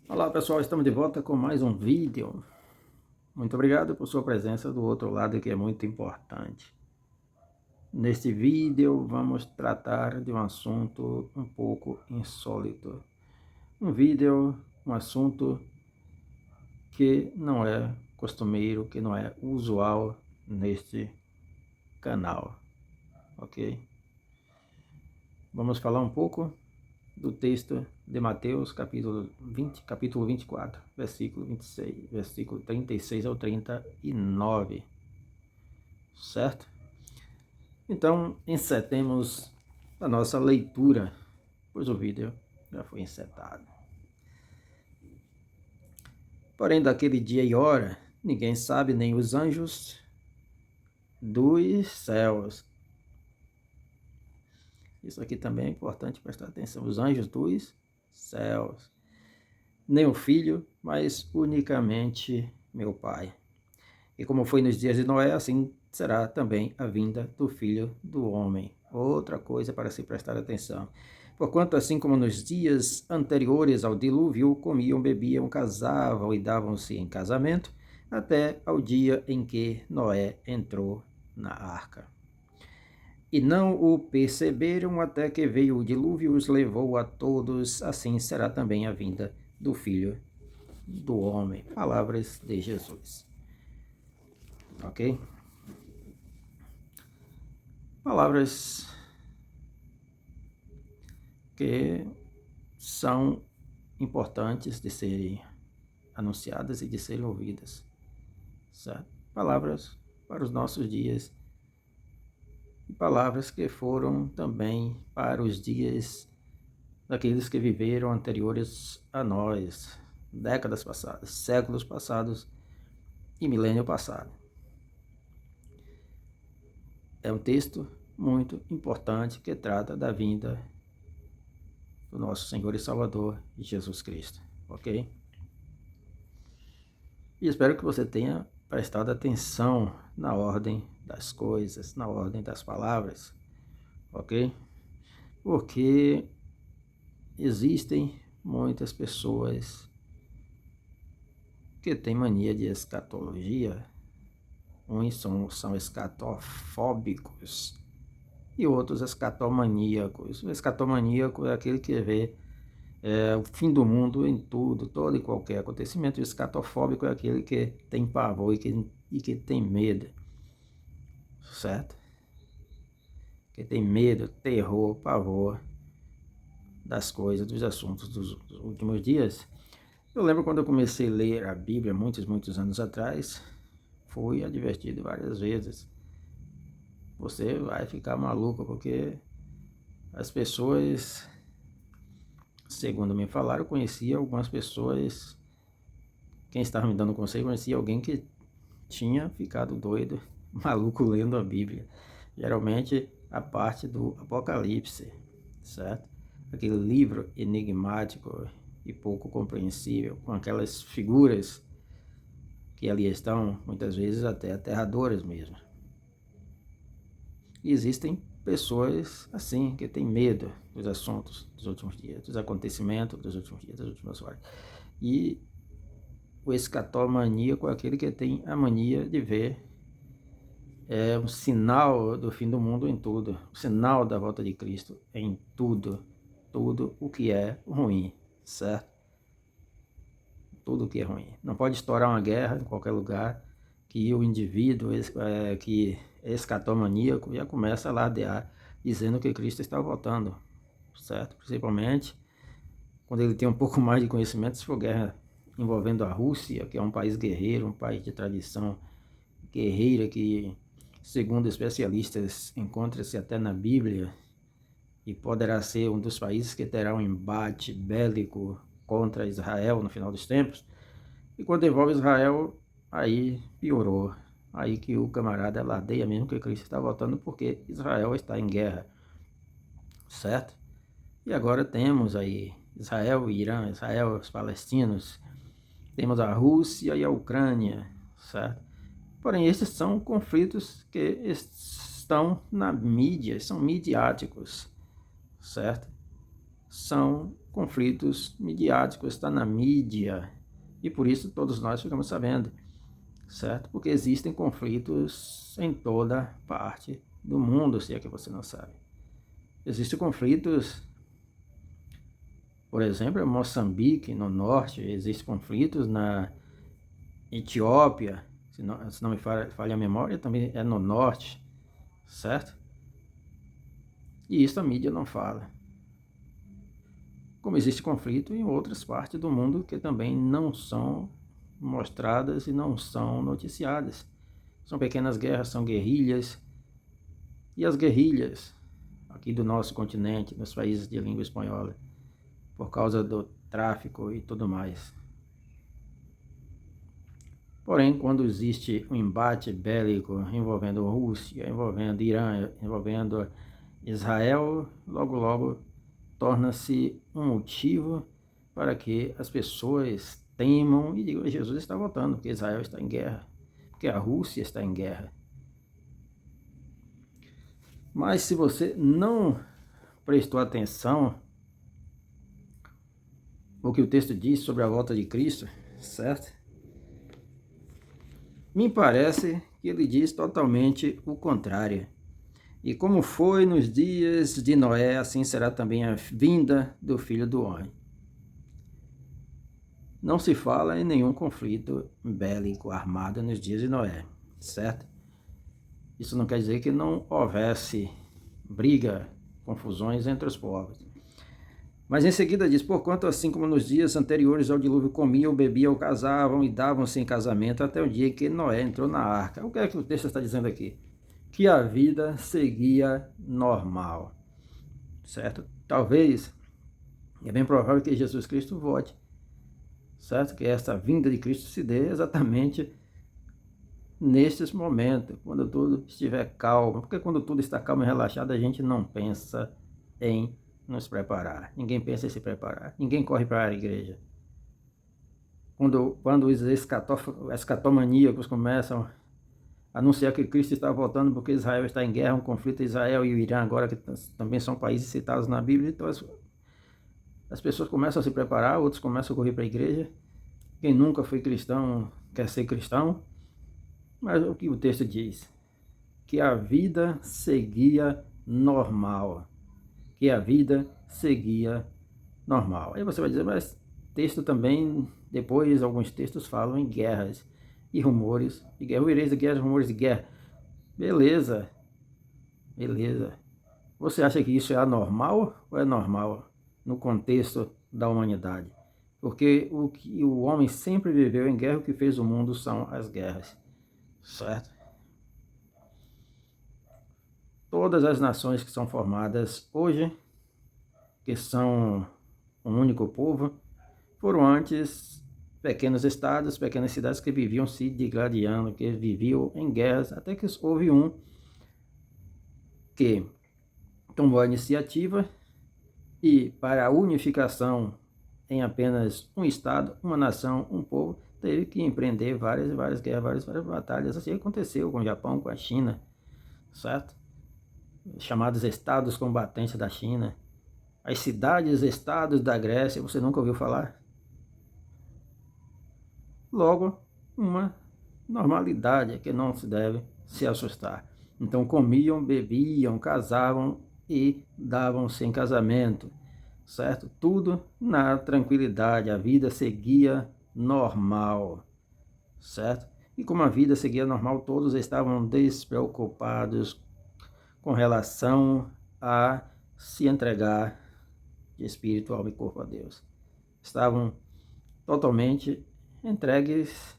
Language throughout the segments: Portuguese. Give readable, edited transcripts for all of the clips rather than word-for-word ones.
Olá pessoal, estamos de volta com mais um vídeo. Muito obrigado por sua presença do outro lado, que é muito importante. Neste vídeo vamos tratar de um assunto um pouco insólito. Um assunto que não é costumeiro, que não é usual neste canal, ok? Vamos falar um pouco do texto de Mateus, capítulo 24, versículo 26, versículo 36 ao 39, certo? Então, encerremos a nossa leitura, pois o vídeo já foi encerrado. Porém, daquele dia e hora, ninguém sabe, nem os anjos dos céus. Isso aqui também é importante prestar atenção. Os anjos dos céus. Nem o Filho, mas unicamente meu Pai. E como foi nos dias de Noé, assim será também a vinda do Filho do Homem. Outra coisa para se prestar atenção. Porquanto, assim como nos dias anteriores ao dilúvio, comiam, bebiam, casavam e davam-se em casamento, até ao dia em que Noé entrou na arca. E não o perceberam até que veio o dilúvio e os levou a todos, assim será também a vinda do Filho do Homem. Palavras de Jesus. Ok? Palavras que são importantes de serem anunciadas e de serem ouvidas, certo? Palavras para os nossos dias e palavras que foram também para os dias daqueles que viveram anteriores a nós, décadas passadas, séculos passados e milênio passado. É um texto muito importante que trata da vinda do nosso Senhor e Salvador Jesus Cristo, ok? E espero que você tenha prestado atenção na ordem das coisas, na ordem das palavras, ok? Porque existem muitas pessoas que têm mania de escatologia, uns são escatofóbicos e outros escatomaníacos. O escatomaníaco é aquele que vê o fim do mundo em tudo, todo e qualquer acontecimento. O escatofóbico é aquele que tem pavor e que tem medo, certo? Que tem medo, terror, pavor das coisas, dos assuntos dos últimos dias. Eu lembro quando eu comecei a ler a Bíblia, muitos anos atrás, fui advertido várias vezes. Você vai ficar maluco, porque as pessoas, segundo me falaram, eu conhecia algumas pessoas, quem estava me dando conselho, conhecia alguém que tinha ficado doido, maluco lendo a Bíblia. Geralmente a parte do Apocalipse, certo? Aquele livro enigmático e pouco compreensível, com aquelas figuras que ali estão, muitas vezes até aterradoras mesmo. E existem pessoas assim, que têm medo dos assuntos dos últimos dias, dos acontecimentos dos últimos dias, das últimas horas. E o escatomaníaco é aquele que tem a mania de ver um sinal do fim do mundo em tudo, o sinal da volta de Cristo em tudo, tudo o que é ruim, certo? Tudo o que é ruim. Não pode estourar uma guerra em qualquer lugar que o indivíduo que é escatomaníaco já começa a alardear dizendo que Cristo está voltando, certo? Principalmente quando ele tem um pouco mais de conhecimento, se for guerra envolvendo a Rússia, que é um país guerreiro, um país de tradição guerreira que, segundo especialistas, encontra-se até na Bíblia e poderá ser um dos países que terá um embate bélico contra Israel no final dos tempos. E quando envolve Israel, aí piorou. Aí que o camarada ladeia mesmo que Cristo está voltando, porque Israel está em guerra, certo? E agora temos aí Israel e Irã, Israel e os palestinos, temos a Rússia e a Ucrânia, certo? Porém, esses são conflitos que estão na mídia, são midiáticos, certo? São conflitos midiáticos, está na mídia, e por isso todos nós ficamos sabendo, certo? Porque existem conflitos em toda parte do mundo, se é que você não sabe. Existem conflitos, por exemplo, em Moçambique, no norte, existem conflitos na Etiópia, se não me falha a memória, também é no norte, certo? E isso a mídia não fala. Como existe conflito em outras partes do mundo que também não são mostradas e não são noticiadas. São pequenas guerras, são guerrilhas. E as guerrilhas aqui do nosso continente, nos países de língua espanhola, por causa do tráfico e tudo mais. Porém, quando existe um embate bélico envolvendo Rússia, envolvendo Irã, envolvendo Israel, logo torna-se um motivo para que as pessoas temam e digam que Jesus está voltando, porque Israel está em guerra, porque a Rússia está em guerra. Mas se você não prestou atenção no que o texto diz sobre a volta de Cristo, certo? Me parece que ele diz totalmente o contrário. E como foi nos dias de Noé, assim será também a vinda do Filho do Homem. Não se fala em nenhum conflito bélico armado nos dias de Noé, certo? Isso não quer dizer que não houvesse briga, confusões entre os povos. Mas em seguida diz, porquanto assim como nos dias anteriores ao dilúvio comiam, bebiam, casavam e davam-se em casamento até o dia em que Noé entrou na arca. O que é que o texto está dizendo aqui? Que a vida seguia normal, certo? Talvez, é bem provável que Jesus Cristo volte, certo? Que essa vinda de Cristo se dê exatamente nestes momentos, quando tudo estiver calmo. Porque quando tudo está calmo e relaxado, a gente não pensa em nos preparar. Ninguém pensa em se preparar. Ninguém corre para a igreja. Quando os escatomaníacos começam a anunciar que Cristo está voltando porque Israel está em guerra, um conflito Israel e o Irã agora, que também são países citados na Bíblia, então as pessoas começam a se preparar, outros começam a correr para a igreja. Quem nunca foi cristão quer ser cristão. Mas o que o texto diz? Que a vida seguia normal. Que a vida seguia normal. Aí você vai dizer, mas texto também, depois alguns textos falam em guerras e rumores de guerra. Ouvireis de guerras, rumores de guerra. Beleza, beleza. Você acha que isso é anormal ou é normal no contexto da humanidade? Porque o que o homem sempre viveu em guerra, o que fez o mundo são as guerras, certo? Todas as nações que são formadas hoje, que são um único povo, foram antes pequenos estados, pequenas cidades que viviam se digladiando, que viviam em guerras, até que houve um que tomou a iniciativa e, para a unificação em apenas um estado, uma nação, um povo, teve que empreender várias guerras, várias batalhas. Assim aconteceu com o Japão, com a China, certo? Chamados estados combatentes da China. As cidades-estados da Grécia, você nunca ouviu falar? Logo, uma normalidade que não se deve se assustar. Então comiam, bebiam, casavam e davam-se em casamento, certo? Tudo na tranquilidade, a vida seguia normal, certo? E como a vida seguia normal, todos estavam despreocupados com relação a se entregar de espírito, alma e corpo a Deus. Estavam totalmente entregues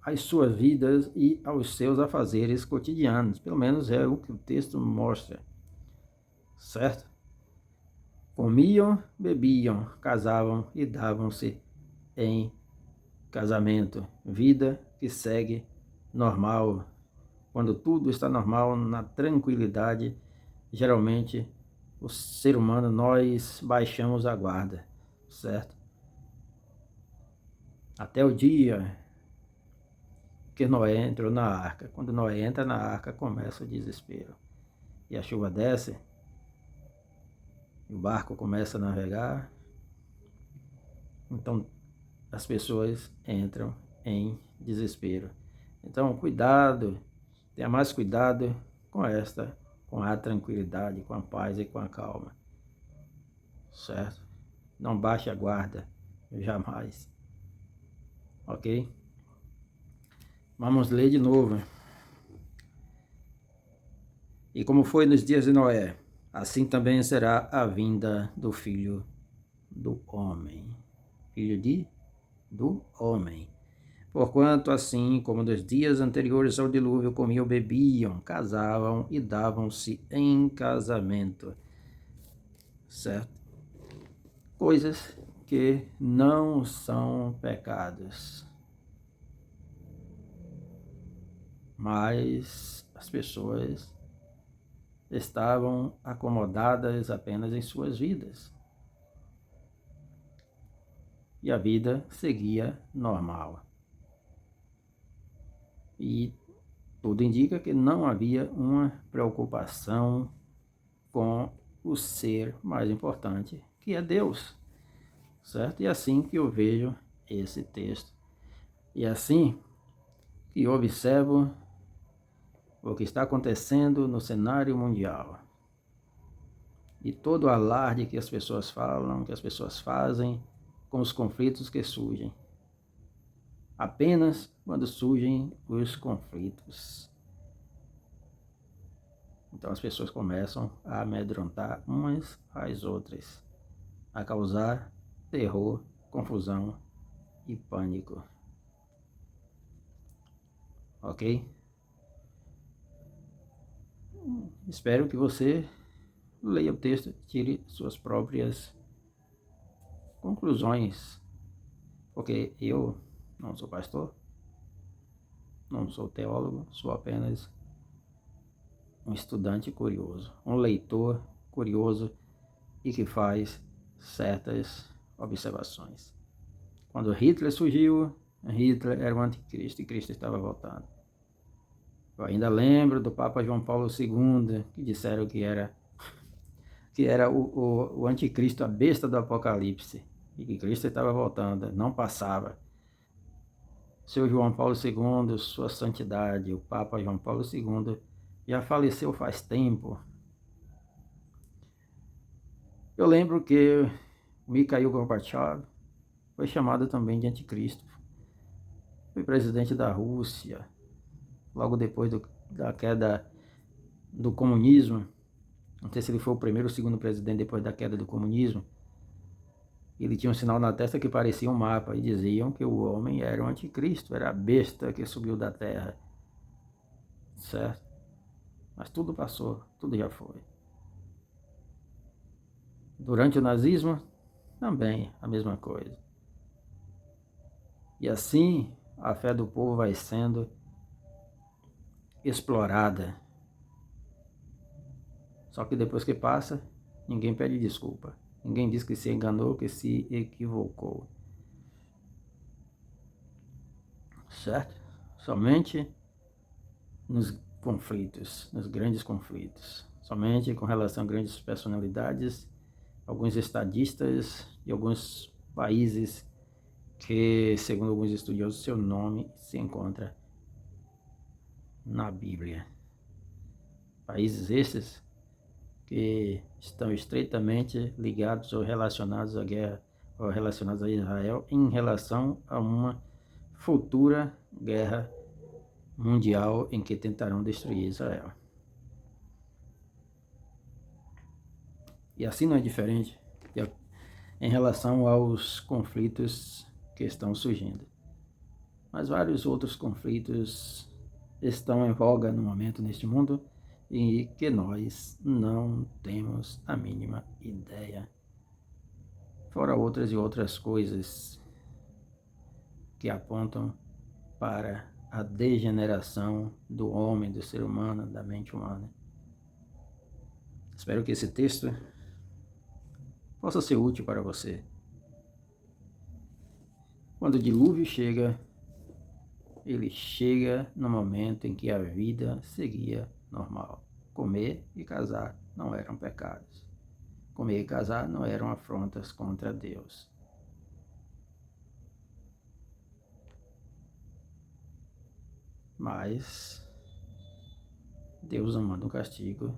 às suas vidas e aos seus afazeres cotidianos. Pelo menos é o que o texto mostra, certo? Comiam, bebiam, casavam e davam-se em casamento. Vida que segue normal. Quando tudo está normal, na tranquilidade, geralmente o ser humano, nós baixamos a guarda, certo? Até o dia que Noé entrou na arca. Quando Noé entra na arca, começa o desespero. E a chuva desce, e o barco começa a navegar, Então as pessoas entram em desespero. Então cuidado, tenha mais cuidado com a tranquilidade, com a paz e com a calma, certo? Não baixe a guarda, jamais, ok? Vamos ler de novo. E como foi nos dias de Noé, assim também será a vinda do Filho do Homem. Do Homem. Porquanto assim como nos dias anteriores ao dilúvio comiam, bebiam, casavam e davam-se em casamento. Certo? Coisas que não são pecados. Mas as pessoas estavam acomodadas apenas em suas vidas. E a vida seguia normal. E tudo indica que não havia uma preocupação com o ser mais importante, que é Deus, certo? E assim que eu vejo esse texto. E assim que eu observo o que está acontecendo no cenário mundial. E todo o alarde que as pessoas falam, que as pessoas fazem com os conflitos que surgem. Apenas quando surgem os conflitos. Então as pessoas começam a amedrontar umas às outras, a causar terror, confusão e pânico. Ok? Espero que você leia o texto, tire suas próprias conclusões, porque eu não sou pastor, não sou teólogo, sou apenas um estudante curioso, um leitor curioso e que faz certas observações. Quando Hitler surgiu, Hitler era o anticristo e Cristo estava voltando. Eu ainda lembro do Papa João Paulo II, que disseram que era o anticristo, a besta do Apocalipse, e que Cristo estava voltando, não passava. Seu João Paulo II, sua santidade, o Papa João Paulo II, já faleceu faz tempo. Eu lembro que Mikhail Gorbachev foi chamado também de anticristo. Foi presidente da Rússia, logo depois da queda do comunismo. Não sei se ele foi o primeiro ou o segundo presidente depois da queda do comunismo. Ele tinha um sinal na testa que parecia um mapa e diziam que o homem era o anticristo, era a besta que subiu da terra. Certo? Mas tudo passou, tudo já foi. Durante o nazismo, também a mesma coisa. E assim a fé do povo vai sendo explorada. Só que depois que passa, ninguém pede desculpa. Ninguém diz que se enganou, que se equivocou. Certo? Somente nos conflitos, nos grandes conflitos. Somente com relação a grandes personalidades, alguns estadistas e alguns países que, segundo alguns estudiosos, seu nome se encontra na Bíblia. Países esses que estão estreitamente ligados ou relacionados à guerra, ou relacionados a Israel, em relação a uma futura guerra mundial em que tentarão destruir Israel. E assim não é diferente em relação aos conflitos que estão surgindo. Mas vários outros conflitos estão em voga no momento neste mundo e que nós não temos a mínima ideia. Fora outras e outras coisas que apontam para a degeneração do homem, do ser humano, da mente humana. Espero que esse texto possa ser útil para você. Quando o dilúvio chega, ele chega no momento em que a vida seguia normal. Comer e casar não eram pecados. Comer e casar não eram afrontas contra Deus. mas Deus não manda um castigo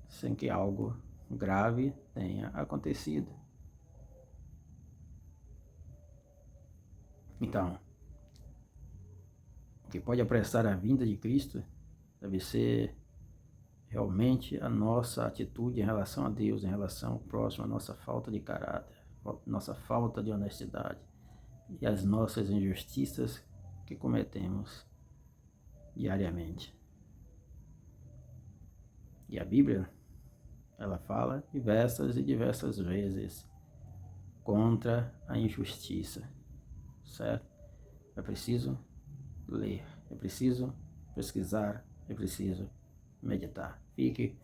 sem que algo grave tenha acontecido. Então, o que pode apressar a vinda de Cristo deve ser realmente a nossa atitude em relação a Deus, em relação ao próximo, a nossa falta de caráter, nossa falta de honestidade e as nossas injustiças que cometemos diariamente. E a Bíblia, ela fala diversas e diversas vezes contra a injustiça, certo? É preciso ler, é preciso pesquisar, é preciso meditar. Fique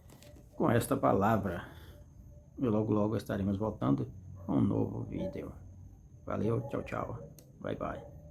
com esta palavra e logo logo estaremos voltando com um novo vídeo. Valeu, tchau, tchau. Bye, bye.